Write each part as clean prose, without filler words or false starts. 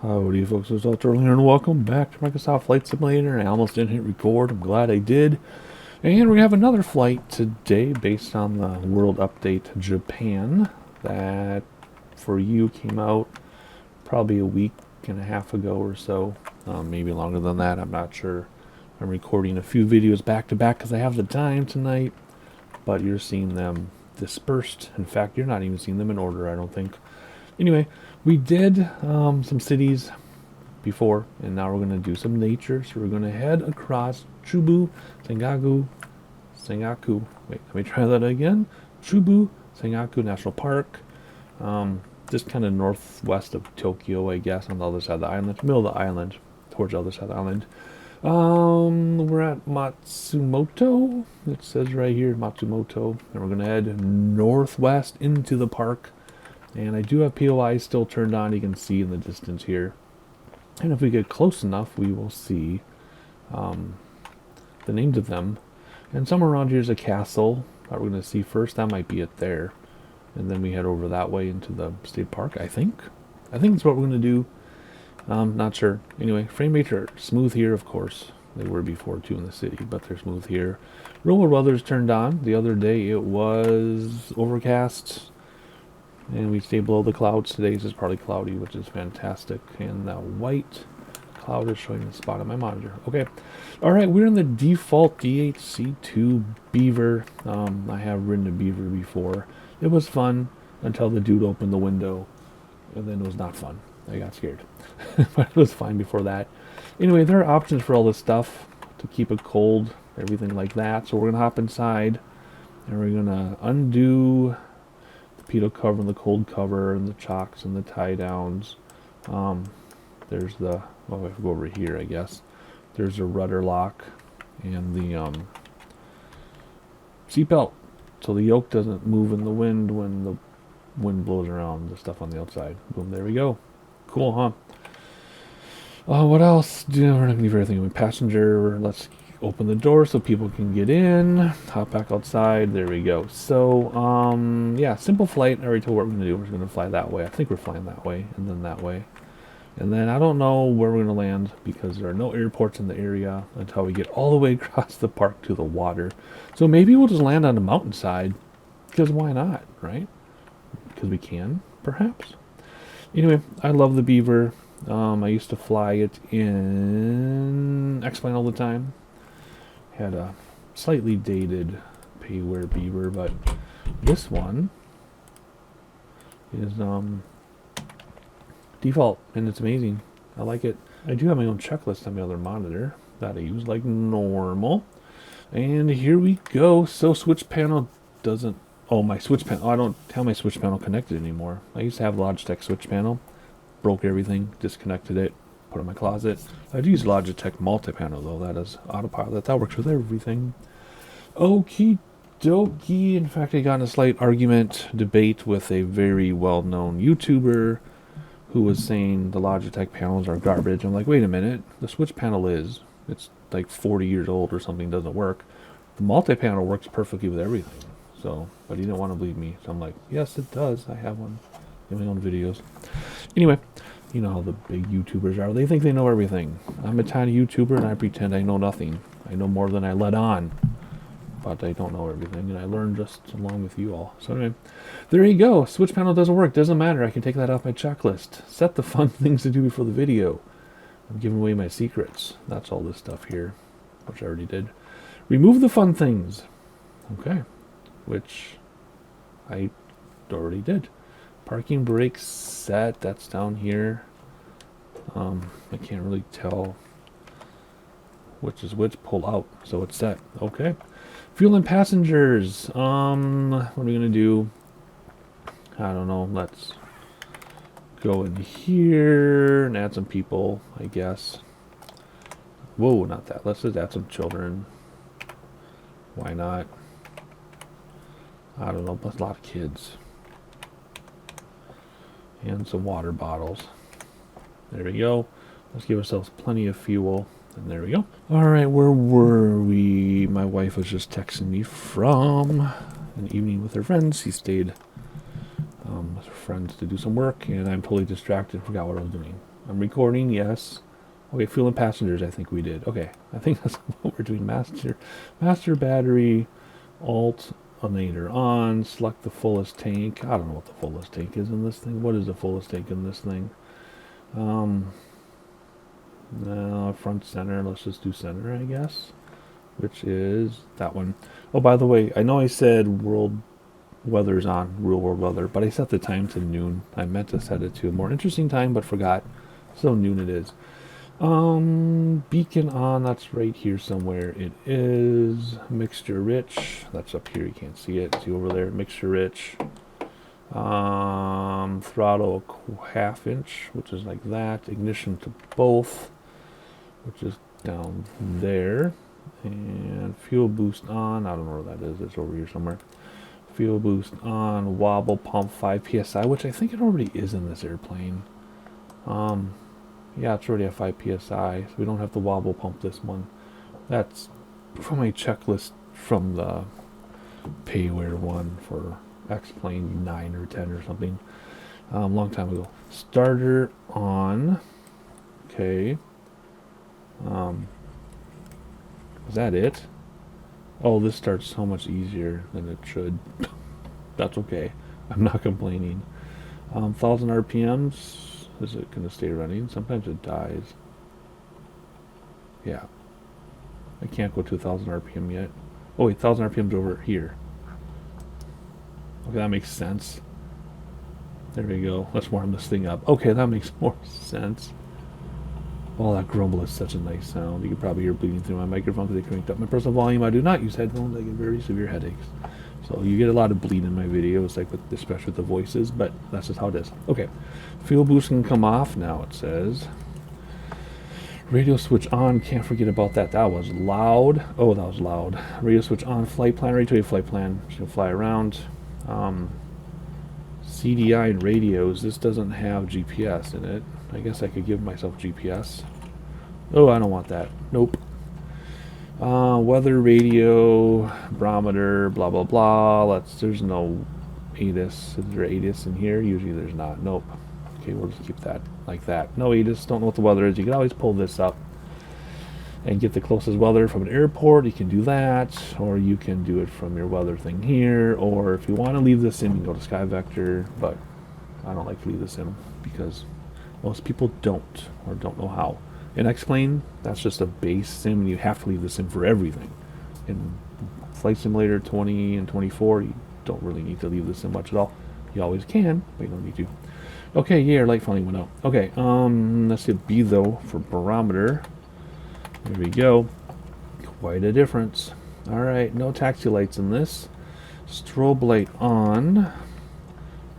Howdy folks, it's Ultra here and welcome back to Microsoft Flight Simulator. I almost didn't hit record, I'm glad I did. And we have another flight today based on the World Update Japan that for you came out probably a week and a half ago or so. Maybe longer than that, I'm not sure. I'm recording a few videos back to back because I have the time tonight, but you're seeing them dispersed. In fact, you're not even seeing them in order, I don't think. Anyway, we did some cities before, and now we're going to do some nature. So we're going to head across Chubu-Sangaku. Wait, let me try that again. Chubu-Sangaku National Park. Just kind of northwest of Tokyo, I guess, on the other side of the island. Middle of the island, towards the other side of the island. We're at Matsumoto. It says right here, Matsumoto. And we're going to head northwest into the park. And I do have POI still turned on, you can see in the distance here. And if we get close enough, we will see the names of them. And somewhere around here is a castle that we're going to see first. That might be it there. And then we head over that way into the state park, I think. I think that's what we're going to do. Not sure. Anyway, frame rates are smooth here, of course. They were before, too, in the city, but they're smooth here. Real weather's turned on. The other day it was overcast. And we stay below the clouds. Today it's partly cloudy, which is fantastic. And that white cloud is showing the spot on my monitor. Okay. Alright, we're in the default DHC2 Beaver. I have ridden a Beaver before. It was fun until the dude opened the window. And then it was not fun. I got scared. But it was fine before that. Anyway, there are options for all this stuff to keep it cold, everything like that. So we're going to hop inside. And we're going to undo pitot cover and the cold cover and the chocks and the tie downs. There's the, well, if we go over here, I guess there's a rudder lock and the seatbelt, so the yoke doesn't move in the wind when the wind blows around the stuff on the outside. Boom, there we go. Cool, huh? What else? We're not gonna leave everything with passenger. Let's open the door so people can get in. Hop back outside. There we go. So, yeah, simple flight. I already told what we're going to do. We're going to fly that way. I think we're flying that way and then that way. And then I don't know where we're going to land because there are no airports in the area until we get all the way across the park to the water. So maybe we'll just land on the mountainside because why not, right? Because we can, perhaps. Anyway, I love the Beaver. I used to fly it in X-Plane all the time. Had a slightly dated payware Beaver, but this one is default and it's amazing. I like it. I do have my own checklist on my other monitor that I use like normal. And here we go. So switch panel doesn't, oh, my switch panel, I don't have my switch panel connected anymore. I used to have Logitech switch panel, broke everything, disconnected it, put it in my closet. I do use Logitech multi-panel though. That is autopilot. That works with everything. Okie dokie. In fact, I got in a slight debate with a very well-known YouTuber who was saying the Logitech panels are garbage. I'm like, wait a minute. The switch panel is. It's like 40 years old or something. Doesn't work. The multi-panel works perfectly with everything. So, but he didn't want to believe me. So I'm like, yes, it does. I have one in my own videos. Anyway. You know how the big YouTubers are. They think they know everything. I'm a tiny YouTuber and I pretend I know nothing. I know more than I let on. But I don't know everything. And I learn just along with you all. So anyway, there you go. Switch panel doesn't work. Doesn't matter. I can take that off my checklist. Set the fun things to do before the video. I'm giving away my secrets. That's all this stuff here. Which I already did. Remove the fun things. Okay. Which I already did. Parking brake set, that's down here. I can't really tell which is which. Pull out, so it's set. Okay. Fuel and passengers. What are we gonna do? I don't know. Let's go in here and add some people, I guess. Whoa, not that. Let's just add some children. Why not? I don't know, but a lot of kids. And some water bottles. There we go. Let's give ourselves plenty of fuel. And there we go. Alright, where were we? My wife was just texting me from an evening with her friends. She stayed with her friends to do some work, and I'm totally distracted, forgot what I was doing. I'm recording, yes. Okay, fuel and passengers, I think we did. Okay, I think that's what we're doing. Master battery, alternator on, select the fullest tank. I don't know what the fullest tank is in this thing. What is the fullest tank in this thing? No, front center. Let's just do center, I guess. Which is that one. Oh, by the way, I know I said world weather's on, real world weather, but I set the time to noon. I meant to set it to a more interesting time, but forgot. So noon it is. Beacon on, that's right here somewhere. It is mixture rich. That's up here, you can't see it. See over there, mixture rich. Throttle a half inch, which is like that. Ignition to both, which is down there. And fuel boost on, I don't know where that is, it's over here somewhere. Fuel boost on, wobble pump 5 psi, which I think it already is in this airplane. Yeah, it's already at 5 psi, so we don't have to wobble pump this one. That's from a checklist from the payware one for X-Plane 9 or 10 or something. Long time ago. Starter on. Okay. Is that it? Oh, this starts so much easier than it should. That's okay. I'm not complaining. 1,000 RPMs. Is it going to stay running? Sometimes it dies. Yeah. I can't go to 1,000 RPM yet. Oh wait, 1,000 RPM's over here. Okay, that makes sense. There we go. Let's warm this thing up. Okay, that makes more sense. Oh, that grumble is such a nice sound. You can probably hear bleeding through my microphone because I cranked up my personal volume. I do not use headphones. I get very severe headaches. So you get a lot of bleed in my videos, like especially with the voices, but that's just how it is. Okay, fuel boost can come off now, it says. Radio switch on, can't forget about that. That was loud. Oh, that was loud. Radio switch on, flight plan, ready to a flight plan. She'll fly around. CDI and radios, this doesn't have GPS in it. I guess I could give myself GPS. Oh, I don't want that. Nope. Weather radio, barometer, blah blah blah. There's no ATIS. Is there ATIS in here? Usually there's not. Nope. Okay, we'll just keep that like that. No ATIS, don't know what the weather is. You can always pull this up and get the closest weather from an airport. You can do that, or you can do it from your weather thing here, or if you want to leave this in, you can go to Sky Vector, but I don't like to leave this in because most people don't, or don't know how. In X-Plane, that's just a base sim, and you have to leave this in for everything. In Flight Simulator 20 and 24, you don't really need to leave this in much at all. You always can, but you don't need to. Okay, yeah, our light finally went out. Okay, let's hit B though for barometer. There we go. Quite a difference. Alright, no taxi lights in this. Strobe light on.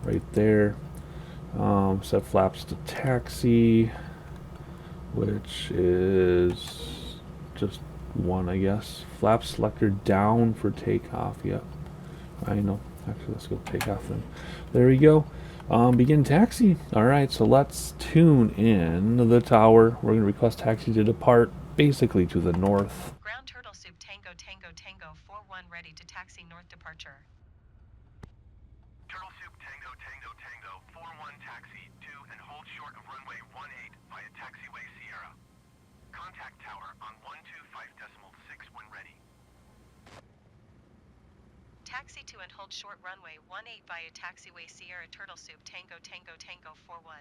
Right there. Set flaps to taxi, which is just one, I guess. Flap selector down for takeoff. Yep. I know. Actually, let's go takeoff then. There we go. Begin taxi. Alright, so let's tune in the tower. We're going to request taxi to depart, basically to the north. Ground Turtle Soup Tango Tango Tango 41 ready to taxi north departure. Turtle Soup Tango Tango Tango 41 taxi to and hold short of runway 18 via taxiway Sierra. Contact tower on 125.6 when ready. Taxi to and hold short runway 18 via taxiway Sierra Turtle Soup Tango Tango Tango 41.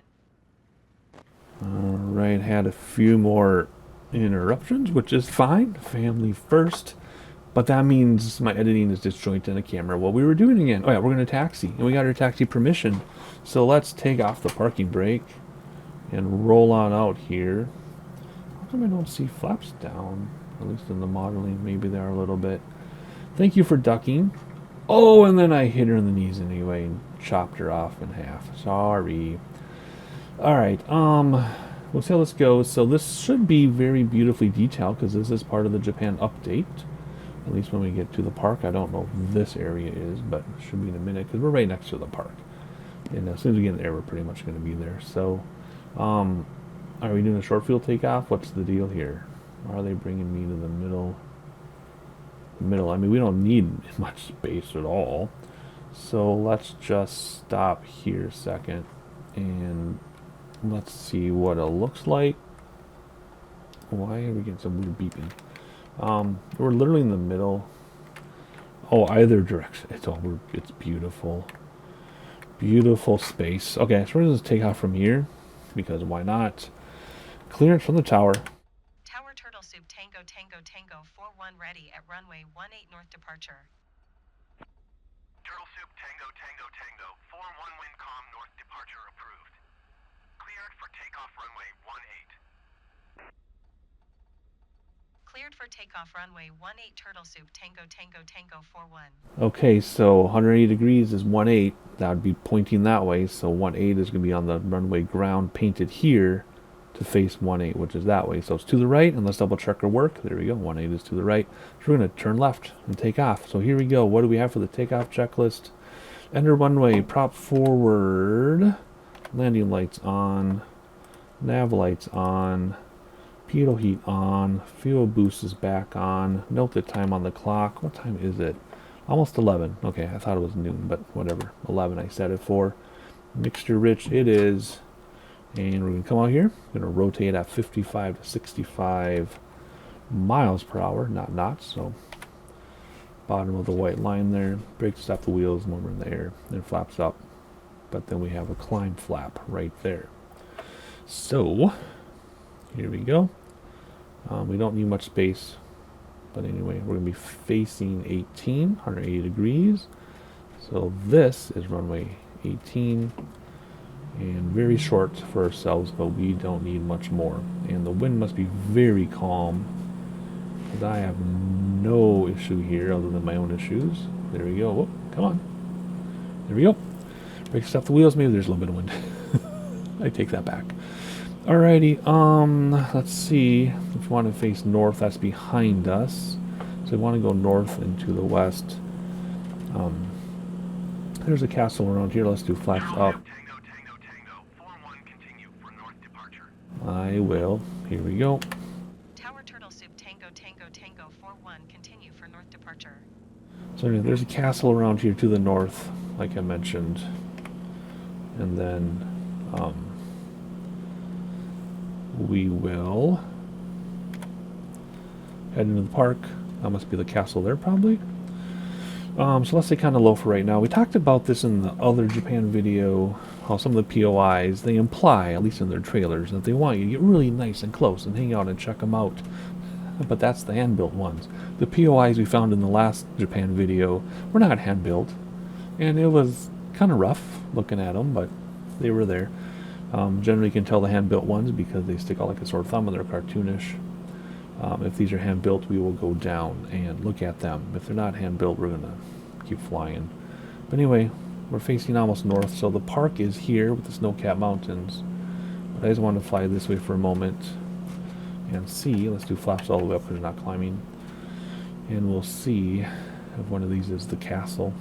Alright, had a few more interruptions, which is fine. Family first. But that means my editing is disjointed in the camera. What we were doing again. Oh yeah, we're going to taxi. And we got our taxi permission. So let's take off the parking brake and roll on out here. How come I don't see flaps down? At least in the modeling. Maybe they are a little bit. Thank you for ducking. Oh, and then I hit her in the knees anyway and chopped her off in half. Sorry. Alright, we'll see how this goes. So this should be very beautifully detailed because this is part of the Japan update. At least when we get to the park. I don't know if this area is, but it should be in a minute because we're right next to the park. And as soon as we get in there, we're pretty much going to be there. So, are we doing a short field takeoff? What's the deal here? Are they bringing me to the middle? I mean, we don't need much space at all. So let's just stop here a second and Let's see what it looks like. Why are we getting some weird beeping? We're literally in the middle. Oh, either direction. It's beautiful. Beautiful space. Okay, so we're going to take off from here, because why not? Clearance from the tower. Tower Turtle Soup Tango Tango Tango 41 ready at runway 18 north departure. Turtle Soup Tango Tango Tango 41 wind calm north departure approved. Cleared for takeoff runway 18. Cleared for takeoff runway 18 Turtle Soup Tango Tango Tango 41. Okay, so 180 degrees is 18. That would be pointing that way, so 18 is going to be on the runway ground painted here to face 18, which is that way. So it's to the right, and let's double check our work. There we go, 18 is to the right. So we're going to turn left and take off. So here we go. What do we have for the takeoff checklist? Enter runway, prop forward, landing lights on, nav lights on, pitot heat on, fuel boost is back on, note the time on the clock. What time is it? Almost 11. Okay, I thought it was noon, but whatever. 11 I set it for. Mixture rich it is. And we're going to come out here. We're going to rotate at 55 to 65 miles per hour, not knots. So bottom of the white line there. Brakes stop the wheels when we're in the air. Then flaps up. But then we have a climb flap right there. So here we go. We don't need much space. But anyway, we're going to be facing 18, 180 degrees. So this is runway 18. And very short for ourselves, but we don't need much more. And the wind must be very calm, because I have no issue here other than my own issues. There we go. Whoop, come on. There we go. Brakes stop the wheels. Maybe there's a little bit of wind. I take that back. Alrighty. Let's see. If we want to face north, that's behind us. So we want to go north and to the west. There's a castle around here. Let's do flaps up. I will. Here we go. Tower Turtle Soup Tango Tango Tango 41 continue for north departure. So anyway, there's a castle around here to the north, like I mentioned. And then we will head into the park. That must be the castle there, probably. So let's say kind of low for right now. We talked about this in the other Japan video, how some of the POIs, they imply, at least in their trailers, that they want you to get really nice and close and hang out and check them out. But that's the hand-built ones. The POIs we found in the last Japan video were not hand-built. And it was kind of rough looking at them, but they were there. Generally you can tell the hand-built ones because they stick out like a sore thumb and they're cartoonish. If these are hand-built, we will go down and look at them. If they're not hand-built, we're going to keep flying. But anyway, we're facing almost north, so the park is here with the snow-capped mountains. But I just want to fly this way for a moment and see. Let's do flaps all the way up because we're not climbing. And we'll see if one of these is the castle.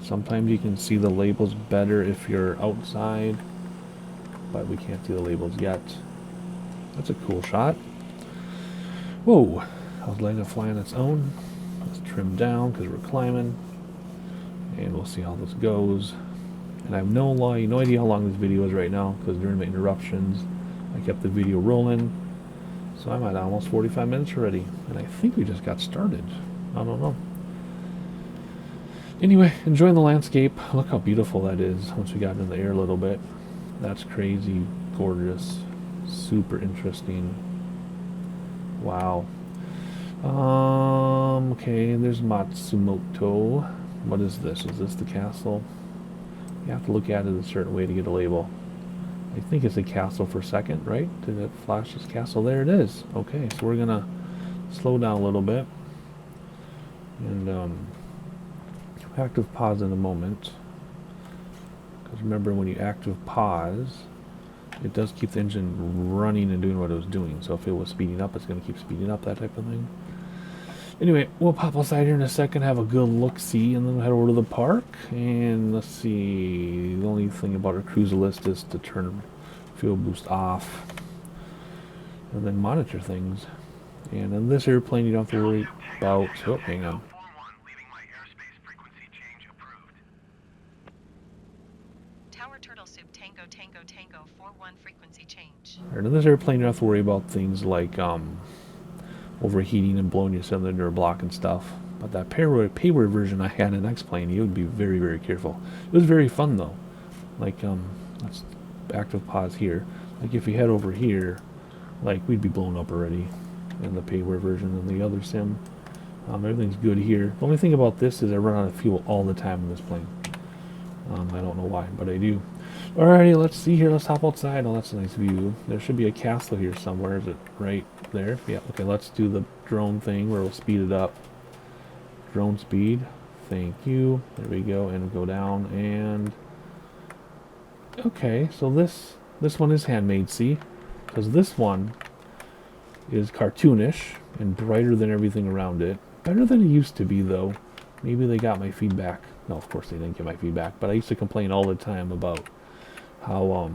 Sometimes you can see the labels better if you're outside, but we can't see the labels yet. That's a cool shot. Whoa, I was letting it fly on its own. Let's trim down because we're climbing, and we'll see how this goes. And I have no idea how long this video is right now because during my interruptions I kept the video rolling. So I'm at almost 45 minutes already, and I think we just got started. I don't know. Anyway, enjoying the landscape. Look how beautiful that is once we got into the air a little bit. That's crazy gorgeous. Super interesting. Wow. Okay, there's Matsumoto. What is this? Is this the castle? You have to look at it a certain way to get a label. I think it's a castle for a second, right? Did it flash this castle? There it is. Okay, so we're gonna slow down a little bit. And active pause in a moment. Because remember, when you active pause, it does keep the engine running and doing what it was doing. So if it was speeding up, it's going to keep speeding up, that type of thing. Anyway, we'll pop outside here in a second, have a good look-see, and then we'll head over to the park. And let's see, the only thing about our cruise list is to turn fuel boost off and then monitor things. And in this airplane, you don't have to worry about... Oh, hang on. Tower Turtle Soup Tango frequency change. Alright, in this airplane, you don't have to worry about things like overheating and blowing your cylinder or blocking stuff. But that payware version I had in X-Plane, you would be very, very careful. It was very fun though. Like, let's active pause here. Like if you head over here, like we'd be blown up already in the payware version and the other sim. Everything's good here. The only thing about this is I run out of fuel all the time in this plane. I don't know why, but I do. Alrighty, let's see here. Let's hop outside. Oh, that's a nice view. There should be a castle here somewhere. Is it right there? Yeah, okay, let's do the drone thing where we'll speed it up. Drone speed. Thank you. There we go. And go down. And okay, so this one is handmade, see? Because this one is cartoonish and brighter than everything around it. Better than it used to be, though. Maybe they got my feedback. No, of course they didn't get my feedback. But I used to complain all the time about how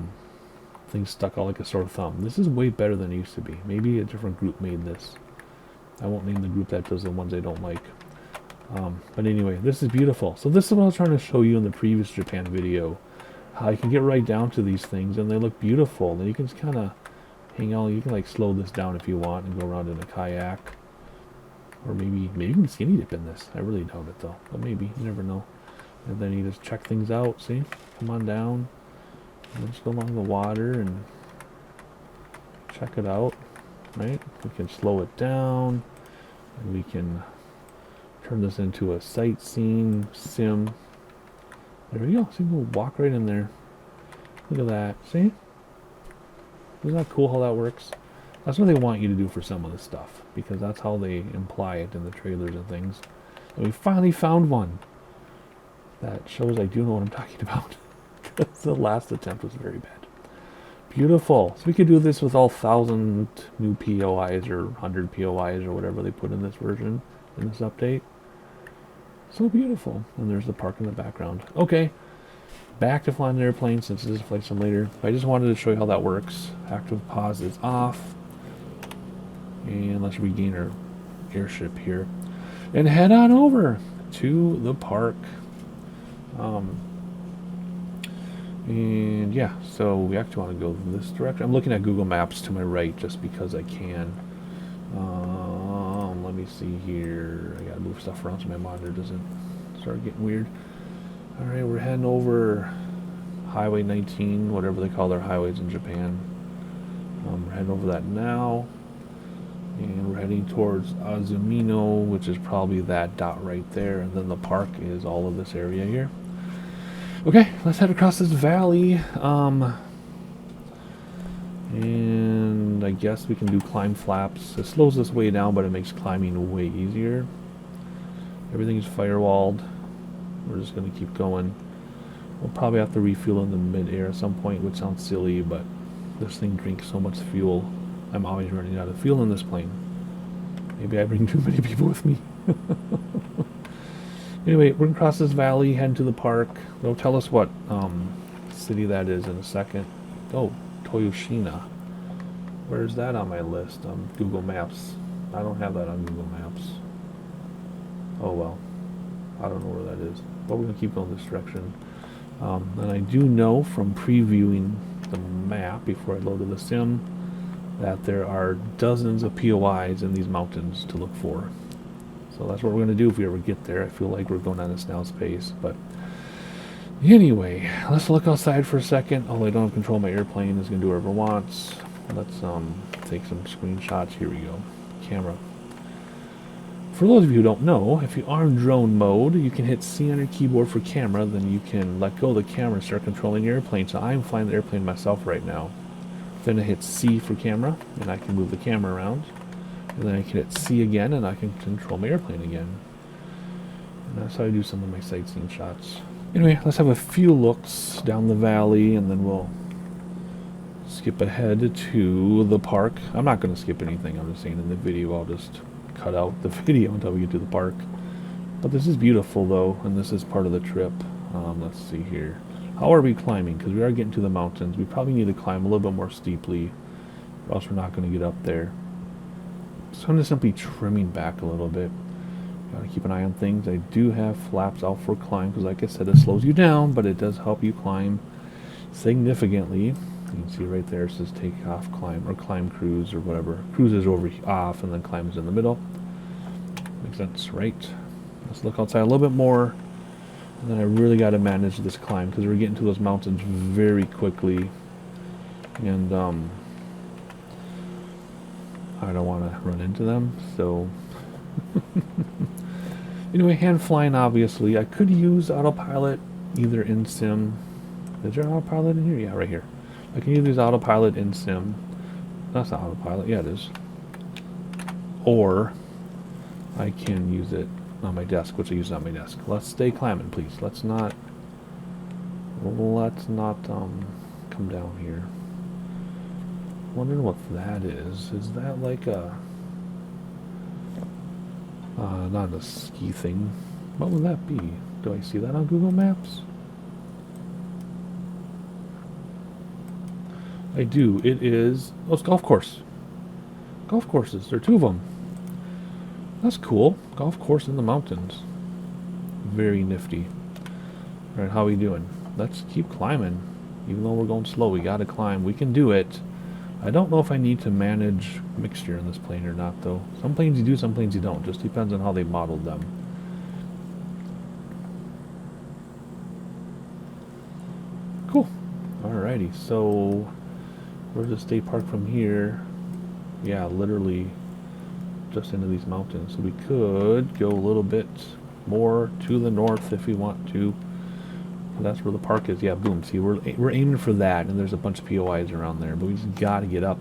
things stuck out like a sore thumb. This is way better than it used to be. Maybe a different group made this. I won't name the group that does the ones I don't like. But anyway, this is beautiful. So this is what I was trying to show you in the previous Japan video. How you can get right down to these things and they look beautiful. Then you can just kind of hang out. You can like slow this down if you want and go around in a kayak. Or maybe you can skinny dip in this. I really doubt it though. But maybe, you never know. And then you just check things out, see? Come on down. And just go along the water and check it out. Right? We can slow it down. And we can turn this into a sightseeing sim. There we go. See, we'll walk right in there. Look at that. See? Isn't that cool how that works? That's what they want you to do for some of this stuff. Because that's how they imply it in the trailers and things. And we finally found one. That shows I do know what I'm talking about. Because the last attempt was very bad. Beautiful. So we could do this with all 1,000 new POIs or 100 POIs or whatever they put in this version, in this update. So beautiful. And there's the park in the background. Okay. Back to flying the airplane since this is a flight simulator. I just wanted to show you how that works. Active pause is off. And let's regain our airship here. And head on over to the park. And yeah, so we actually want to go this direction. I'm looking at Google Maps to my right just because I can. Let me see here. I gotta move stuff around so my monitor doesn't start getting weird. Alright, we're heading over Highway 19, whatever they call their highways in Japan. We're heading over that now. And we're heading towards Azumino, which is probably that dot right there. And then the park is all of this area here. Okay, let's head across this valley. And I guess we can do climb flaps. It slows us way down, but it makes climbing way easier. Everything is firewalled. We're just going to keep going. We'll probably have to refuel in the mid-air at some point, which sounds silly, but this thing drinks so much fuel. I'm always running out of fuel in this plane. Maybe I bring too many people with me. Anyway, we're going to cross this valley, head to the park. They'll tell us what city that is in a second. Oh, Toyoshima. Where's that on my list? Google Maps. I don't have that on Google Maps. Oh well. I don't know where that is. But we're going to keep going this direction. And I do know from previewing the map before I loaded the sim that there are dozens of POIs in these mountains to look for. So that's what we're going to do if we ever get there. I feel like we're going on a snail's pace. But anyway, let's look outside for a second. Oh, I don't have control of my airplane. It's going to do whatever it wants. Let's take some screenshots. Here we go. Camera. For those of you who don't know, if you are in drone mode, you can hit C on your keyboard for camera. Then you can let go of the camera and start controlling your airplane. So I'm flying the airplane myself right now. Then I hit C for camera, and I can move the camera around. And then I can hit C again, and I can control my airplane again. And that's how I do some of my sightseeing shots. Anyway, let's have a few looks down the valley, and then we'll skip ahead to the park. I'm not going to skip anything. I'm just saying in the video, I'll just cut out the video until we get to the park. But this is beautiful, though, and this is part of the trip. Let's see here. How are we climbing? Because we are getting to the mountains. We probably need to climb a little bit more steeply, or else we're not going to get up there. So I'm just simply trimming back a little bit. Gotta keep an eye on things. I do have flaps out for climb because, like I said, it slows you down, but it does help you climb significantly. You can see right there it says take off, climb, or climb cruise, or whatever. Cruise is over off, and then climb is in the middle. Makes sense, right? Let's look outside a little bit more. And then I really got to manage this climb because we're getting to those mountains very quickly. And I don't want to run into them, so... Anyway, hand flying, obviously. I could use autopilot either in sim. Is there an autopilot in here? Yeah, right here. I can use autopilot in sim. That's not autopilot. Yeah, it is. Or I can use it on my desk, which I use on my desk. Let's stay climbing, please. Let's not come down here. Wondering what that is. Is that like a not a ski thing? What would that be? Do I see that on Google Maps? I do. It is... Oh, it's golf course. Golf courses. There are 2 of them. That's cool. Golf course in the mountains. Very nifty. Alright, how are we doing? Let's keep climbing. Even though we're going slow, we gotta climb. We can do it. I don't know if I need to manage mixture in this plane or not, though. Some planes you do, some planes you don't. Just depends on how they modeled them. Cool. Alrighty, so... Where's the state park from here? Yeah, literally just into these mountains. So we could go a little bit more to the north if we want to. That's where the park is. Yeah, boom. See, we're aiming for that, and there's a bunch of POIs around there, but we just gotta get up.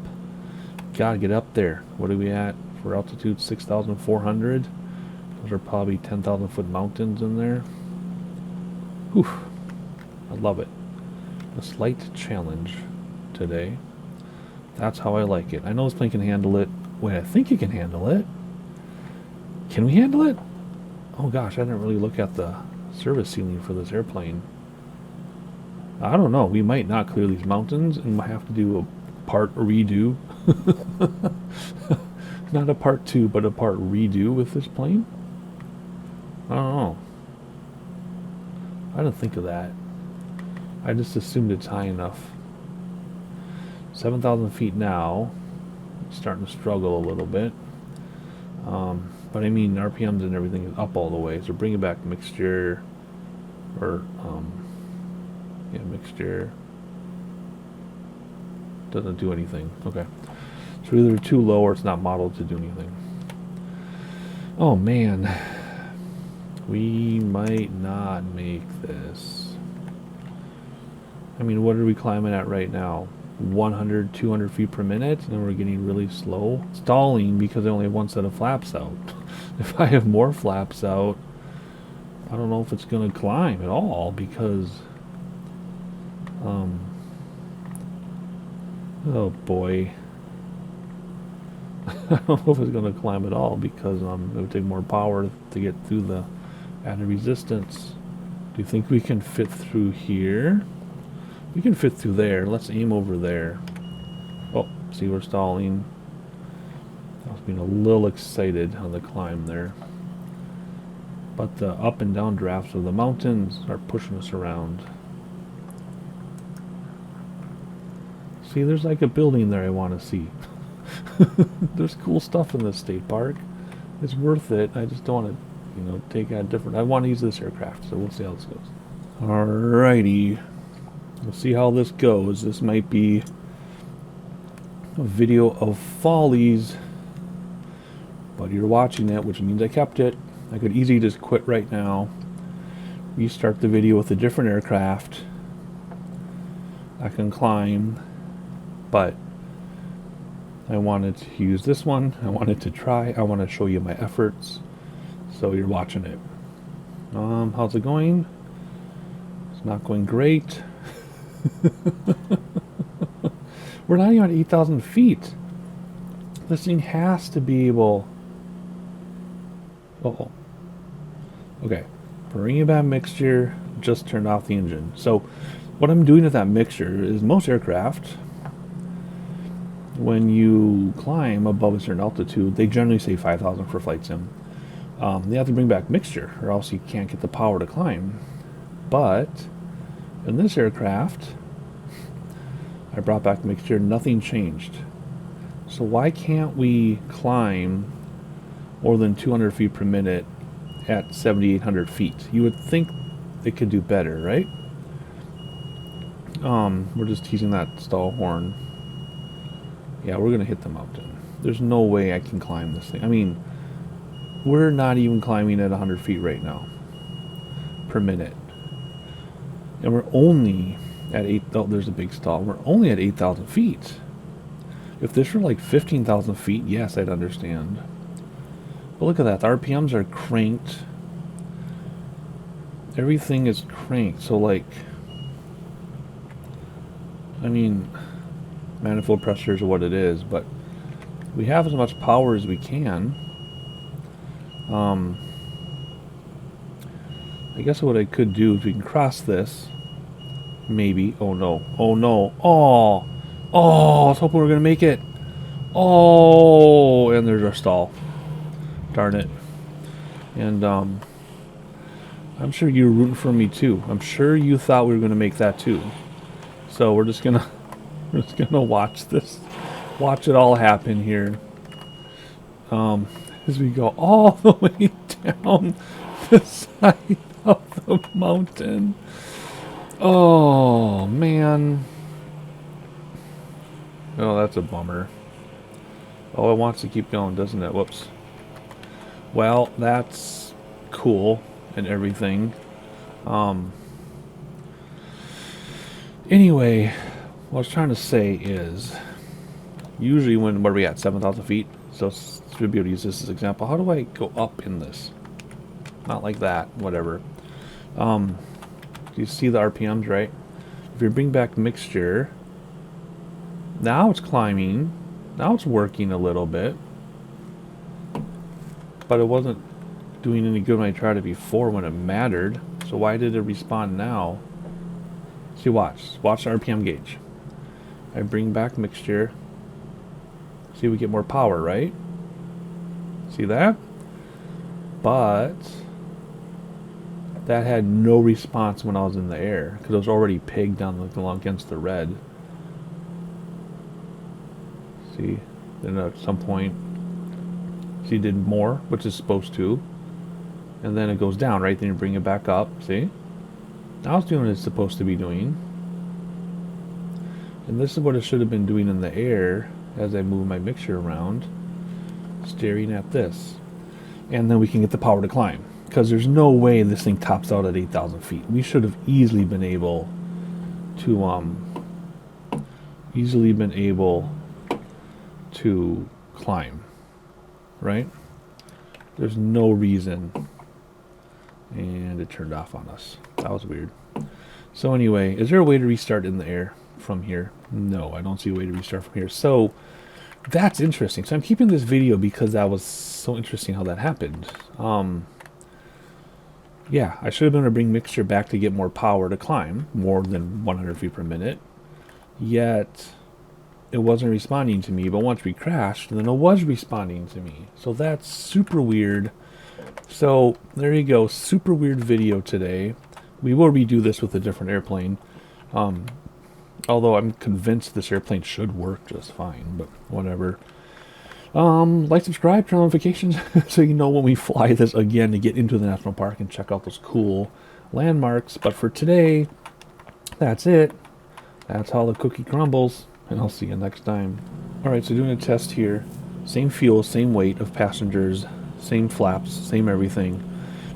Gotta get up there. What are we at for altitude? 6,400. Those are probably 10,000 foot mountains in there. Whew. I love it. A slight challenge today. That's how I like it. I know this plane can handle it. Wait, I think it can handle it. Can we handle it? Oh gosh, I didn't really look at the service ceiling for this airplane. I don't know. We might not clear these mountains and might have to do a part redo. Not a part 2, but a part redo with this plane. I don't know. I didn't think of that. I just assumed it's high enough. 7,000 feet now. Starting to struggle a little bit. But I mean, RPMs and everything is up all the way. So bringing back mixture, or yeah, mixture doesn't do anything. Okay, so either too low or it's not modeled to do anything. Oh man, we might not make this. I mean, what are we climbing at right now? 100, 200 feet per minute, and we're getting really slow. Stalling because I only have one set of flaps out. If I have more flaps out, I don't know if it's going to climb at all because oh boy. I don't know if it's going to climb at all because it would take more power to get through the added resistance. Do you think we can fit through here? We can fit through there. Let's aim over there. Oh, see, we're stalling. I was being a little excited on the climb there. But the up and down drafts of the mountains are pushing us around. See, there's like a building there I want to see. There's cool stuff in this state park. It's worth it. I just don't want to, take a different... I want to use this aircraft, so we'll see how this goes. Alrighty. We'll see how this goes. This might be a video of follies, but you're watching it, which means I kept it. I could easily just quit right now, restart the video with a different aircraft. I can climb, but I wanted to use this one. I wanted to try. I want to show you my efforts, so you're watching it. How's it going? It's not going great. We're not even at 8,000 feet. This thing has to be able... Uh-oh. Okay. Bringing back mixture, just turned off the engine. So what I'm doing with that mixture is most aircraft, when you climb above a certain altitude, they generally say 5,000 for flight sim. They have to bring back mixture or else you can't get the power to climb. But in this aircraft, I brought back the mixture, nothing changed. So why can't we climb more than 200 feet per minute at 7,800 feet? You would think it could do better, right? We're just teasing that stall horn. Yeah, we're gonna hit the mountain. There's no way I can climb this thing. I mean, we're not even climbing at 100 feet right now per minute. And we're only at 8, oh, there's a big stall. We're only at 8,000 feet. If this were like 15,000 feet, yes, I'd understand. But look at that, the RPMs are cranked. Everything is cranked, so like, I mean, manifold pressure is what it is, but we have as much power as we can. I guess what I could do is we can cross this. Maybe. Oh no. Oh no. Oh! Oh! I was hoping we were going to make it. Oh! And there's our stall. Darn it. And, I'm sure you were rooting for me too. I'm sure you thought we were going to make that too. So we're just gonna watch this, watch it all happen here. As we go all the way down the side of the mountain. Oh man. Oh, that's a bummer. Oh, it wants to keep going, doesn't it? Whoops. Well, that's cool and everything. Anyway, what I was trying to say is, usually when, what are we at, 7,000 feet? So to be able to use this as an example, how do I go up in this? Not like that, whatever. Do you see the RPMs, right? If you bring back mixture, now it's climbing, now it's working a little bit, but it wasn't doing any good when I tried it before when it mattered. So why did it respawn now? See, watch the RPM gauge. I bring back mixture. See, we get more power, right? See that? But that had no response when I was in the air because it was already pegged down along against the red. See, then at some point, see, it did more, which is supposed to, and then it goes down, right? Then you bring it back up. See? Now it's doing what it's supposed to be doing. And this is what it should have been doing in the air as I move my mixture around, staring at this. And then we can get the power to climb. Because there's no way this thing tops out at 8,000 feet. We should have easily been able to climb. Right? There's no reason. And it turned off on us. That was weird. So anyway, is there a way to restart in the air from here? No, I don't see a way to restart from here. So that's interesting. So I'm keeping this video because that was so interesting how that happened. Yeah, I should have been able to bring mixture back to get more power to climb, more than 100 feet per minute. Yet it wasn't responding to me, but once we crashed, then it was responding to me. So that's super weird. So there you go, super weird video today. We will redo this with a different airplane. Although I'm convinced this airplane should work just fine, but whatever. Like, subscribe, turn on notifications so you know when we fly this again to get into the national park and check out those cool landmarks. But for today, that's it. That's how the cookie crumbles, and I'll see you next time. Alright, so doing a test here. Same fuel, same weight of passengers, same flaps, same everything.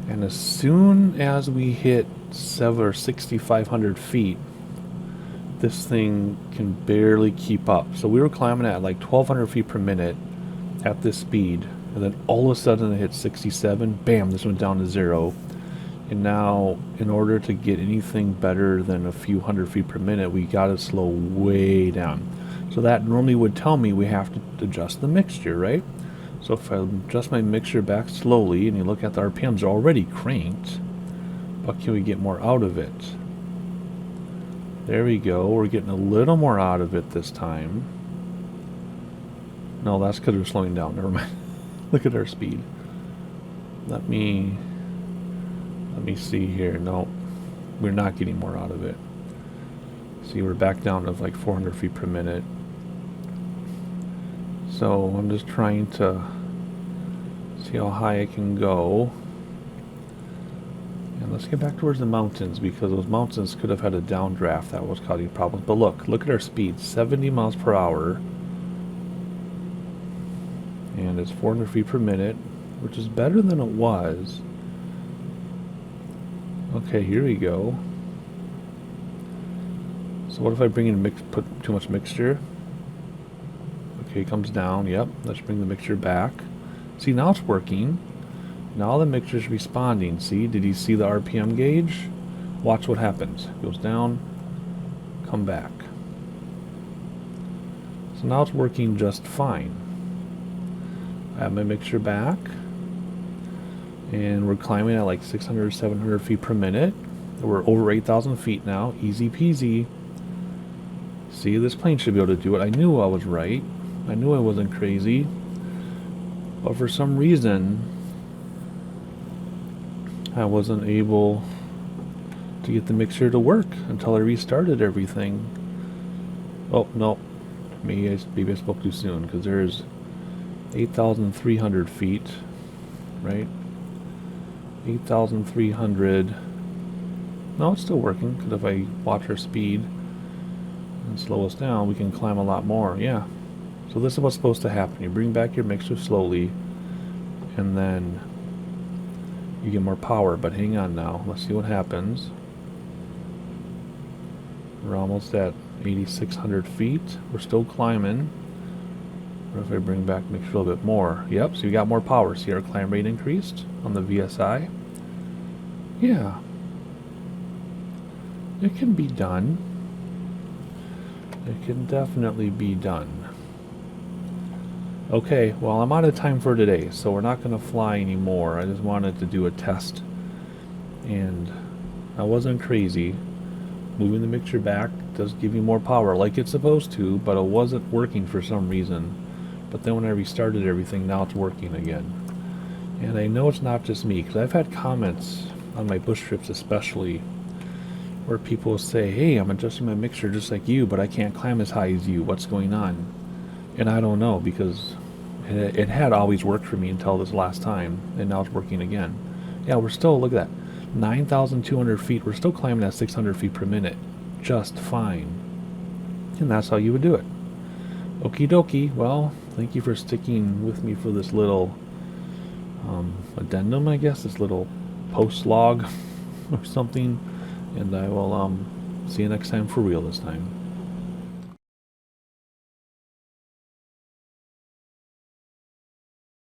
And as soon as we hit 6,500 feet, this thing can barely keep up. So we were climbing at like 1,200 feet per minute at this speed, and then all of a sudden it hit 67. Bam, this went down to 0. And now, in order to get anything better than a few hundred feet per minute, we gotta slow way down. So that normally would tell me we have to adjust the mixture, right? So if I adjust my mixture back slowly, and you look at the RPMs, are already cranked, but can we get more out of it? There we go, we're getting a little more out of it this time. No, that's because we're slowing down, never mind. Look at our speed. Let me see here. No, we're not getting more out of it. See, we're back down to like 400 feet per minute. So I'm just trying to see how high I can go. And let's get back towards the mountains, because those mountains could have had a downdraft that was causing problems. But look at our speed, 70 miles per hour. And it's 400 feet per minute, which is better than it was. Okay, here we go. So what if I bring in put too much mixture? Okay, it comes down. Yep, let's bring the mixture back. See, now it's working. Now the mixture's responding. See, did you see the RPM gauge? Watch what happens. Goes down, come back. So now it's working just fine. I have my mixture back, and we're climbing at like 600, 700 feet per minute. We're over 8,000 feet now. Easy peasy. See, this plane should be able to do it. I knew I was right. I knew I wasn't crazy. But for some reason, I wasn't able to get the mixture to work until I restarted everything. Oh, no. Maybe I spoke too soon, because there's 8,300 feet, right? 8,300. No, it's still working, because if I watch our speed and slow us down, we can climb a lot more. Yeah. So this is what's supposed to happen. You bring back your mixture slowly, and then you get more power. But hang on now. Let's see what happens. We're almost at 8,600 feet. We're still climbing. What if I bring back mixture a little bit more? Yep, so you got more power. See our climb rate increased on the VSI? Yeah. It can be done. It can definitely be done. Okay, well, I'm out of time for today, so we're not going to fly anymore. I just wanted to do a test, and I wasn't crazy. Moving the mixture back does give you more power, like it's supposed to, but it wasn't working for some reason. But then when I restarted everything, now it's working again. And I know it's not just me, because I've had comments on my bush trips especially, where people say, hey, I'm adjusting my mixture just like you, but I can't climb as high as you. What's going on? And I don't know, because it had always worked for me until this last time, and now it's working again. Yeah, we're still, look at that, 9,200 feet. We're still climbing at 600 feet per minute, just fine. And that's how you would do it. Okie dokie. Well, thank you for sticking with me for this little addendum, I guess, this little post log or something. And I will see you next time for real this time.